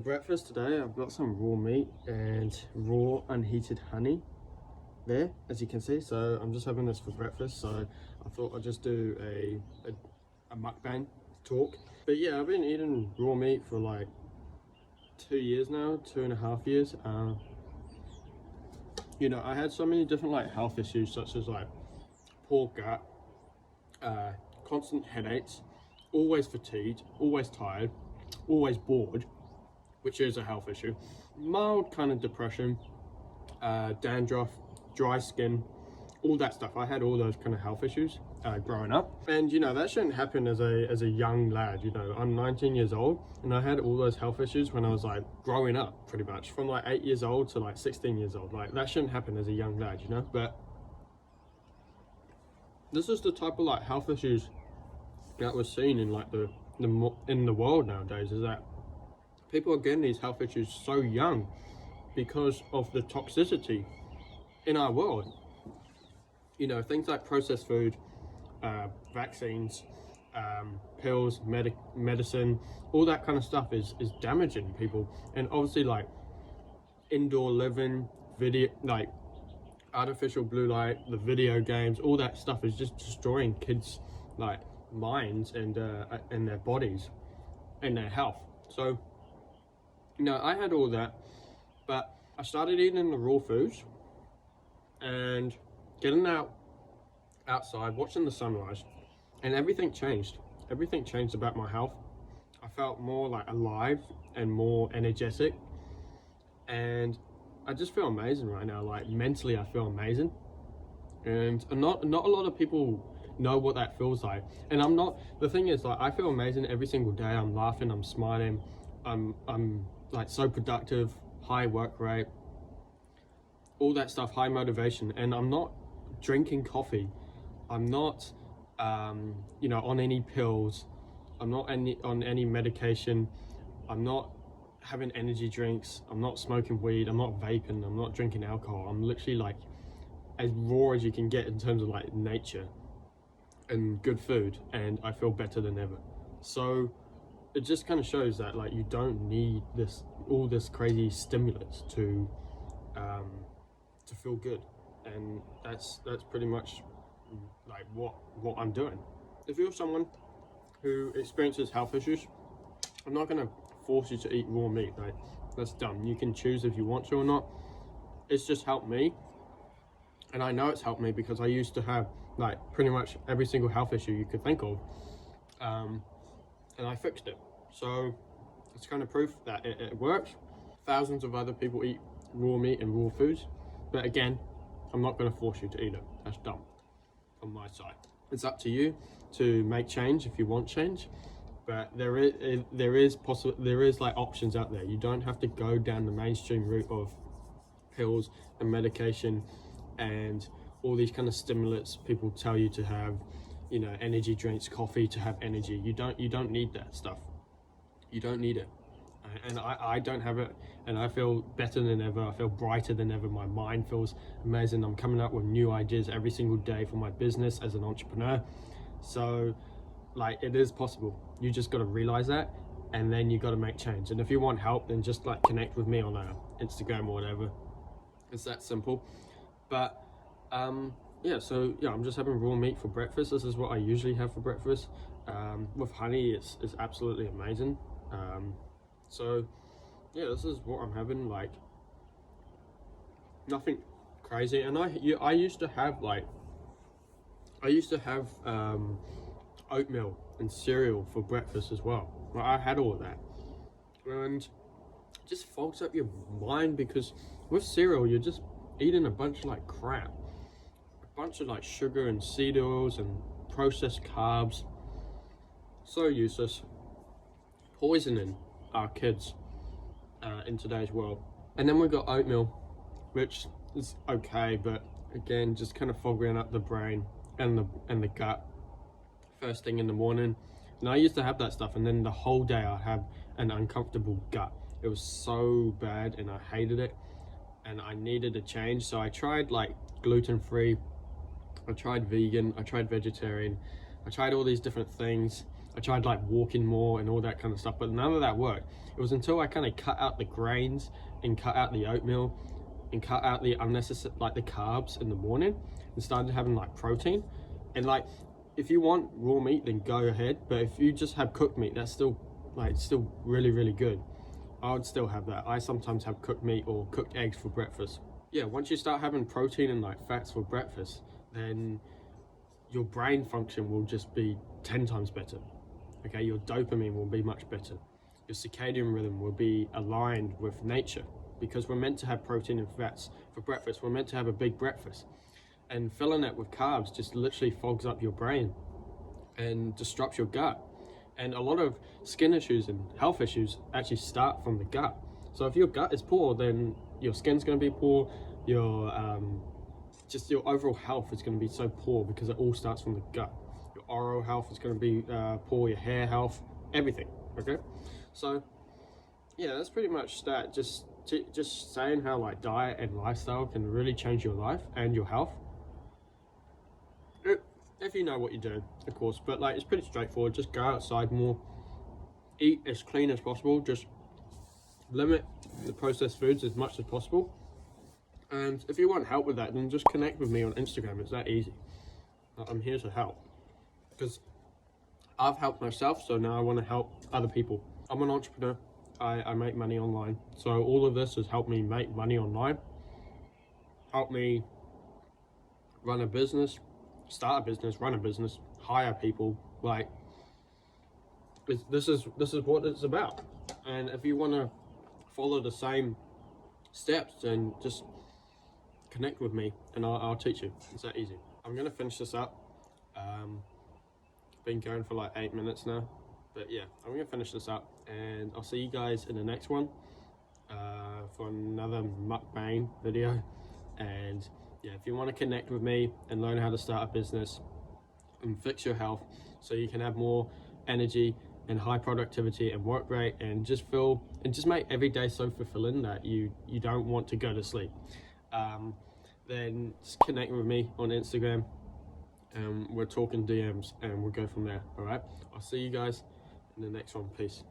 For breakfast today, I've got some raw meat and raw unheated honey there, as you can see. So I'm just having this for breakfast. So I thought I'd just do a mukbang talk. But yeah, I've been eating raw meat for like 2 years now, 2.5 years. You know, I had so many different like health issues, such as like poor gut, constant headaches, always fatigued, always tired, always bored, which is a health issue, mild kind of depression, dandruff, dry skin, all that stuff. I had all those kind of health issues growing up, and you know that shouldn't happen as a young lad. You know, I'm 19 years old and I had all those health issues when I was like growing up, pretty much from like 8 years old to like 16 years old. Like that shouldn't happen as a young lad, you know. But this is the type of like health issues that we're seeing in like in the world nowadays, is that people are getting these health issues so young because of the toxicity in our world. You know, things like processed food, vaccines, pills, medicine, all that kind of stuff is damaging people. And obviously like indoor living, like artificial blue light, the video games, all that stuff is just destroying kids' like minds and their bodies and their health. So you know, I had all that, but I started eating the raw foods and getting outside, watching the sunrise, and everything changed. Everything changed about my health. I felt more like alive and more energetic, and I just feel amazing right now. Like mentally, I feel amazing, and not a lot of people know what that feels like. And I'm not. The thing is, like, I feel amazing every single day. I'm laughing, I'm smiling, I'm like so productive, high work rate, all that stuff, high motivation. And I'm not drinking coffee, I'm not you know, on any pills, I'm not on any medication, I'm not having energy drinks, I'm not smoking weed, I'm not vaping, I'm not drinking alcohol. I'm literally like as raw as you can get in terms of like nature and good food, and I feel better than ever. So it just kind of shows that like you don't need all this crazy stimulus to feel good, and that's pretty much like what I'm doing. If you're someone who experiences health issues, I'm not gonna force you to eat raw meat. Like that's dumb. You can choose if you want to or not. It's just helped me, and I know it's helped me because I used to have like pretty much every single health issue you could think of, and I fixed it. So it's kind of proof that it works. Thousands of other people eat raw meat and raw foods, but again, I'm not going to force you to eat it. That's dumb on my side. It's up to you to make change if you want change, but there is like options out there. You don't have to go down the mainstream route of pills and medication and all these kind of stimulants people tell you to have, you know, energy drinks, coffee to have energy. You don't need that stuff. You don't need it. And I don't have it, and I feel better than ever. I feel brighter than ever. My mind feels amazing. I'm coming up with new ideas every single day for my business as an entrepreneur. So like it is possible. You just got to realize that, and then you got to make change. And if you want help, then just like connect with me on Instagram or whatever. It's that simple. But yeah, so yeah, I'm just having raw meat for breakfast. This is what I usually have for breakfast. With honey, it's absolutely amazing. So yeah, this is what I'm having. Like nothing crazy. And I used to have oatmeal and cereal for breakfast as well. Like, I had all of that, and it just fogs up your mind because with cereal you're just eating a bunch of like crap, a bunch of like sugar and seed oils and processed carbs. So useless, poisoning our kids in today's world. And then we've got oatmeal, which is okay, but again, just kind of fogging up the brain and the gut first thing in the morning. And I used to have that stuff, and then the whole day I have an uncomfortable gut. It was so bad, and I hated it, and I needed a change. So I tried like gluten-free, I tried vegan, I tried vegetarian, I tried all these different things, I tried like walking more and all that kind of stuff, but none of that worked. It was until I kind of cut out the grains and cut out the oatmeal and cut out the unnecessary, like the carbs in the morning, and started having like protein. And like, if you want raw meat, then go ahead. But if you just have cooked meat, that's still like still really, really good. I would still have that. I sometimes have cooked meat or cooked eggs for breakfast. Yeah, once you start having protein and like fats for breakfast, then your brain function will just be 10 times better. Okay, your dopamine will be much better. Your circadian rhythm will be aligned with nature, because we're meant to have protein and fats for breakfast. We're meant to have a big breakfast. And filling it with carbs just literally fogs up your brain and disrupts your gut. And a lot of skin issues and health issues actually start from the gut. So if your gut is poor, then your skin's going to be poor. Your just your overall health is going to be so poor, because it all starts from the gut. Your oral health is going to be poor. Your hair health, everything. Okay, so yeah, that's pretty much that. Just saying how like diet and lifestyle can really change your life and your health. If you know what you're doing, of course, but like it's pretty straightforward. Just go outside more, eat as clean as possible, just limit the processed foods as much as possible. And if you want help with that, then just connect with me on Instagram. It's that easy. I'm here to help, because I've helped myself, so now I want to help other people. I'm an entrepreneur. I make money online, so all of this has helped me make money online, help me run a business, start a business, run a business, hire people. Like, this is what it's about. And if you want to follow the same steps, then just connect with me and I'll teach you. It's that easy. I'm gonna finish this up. Been going for like 8 minutes now, but yeah, I'm gonna finish this up, and I'll see you guys in the next one for another mukbang video. And yeah, if you want to connect with me and learn how to start a business and fix your health so you can have more energy and high productivity and work rate, and just make every day so fulfilling that you don't want to go to sleep, then just connect with me on Instagram, and we're talking DMs and we'll go from there. All right, I'll see you guys in the next one. Peace.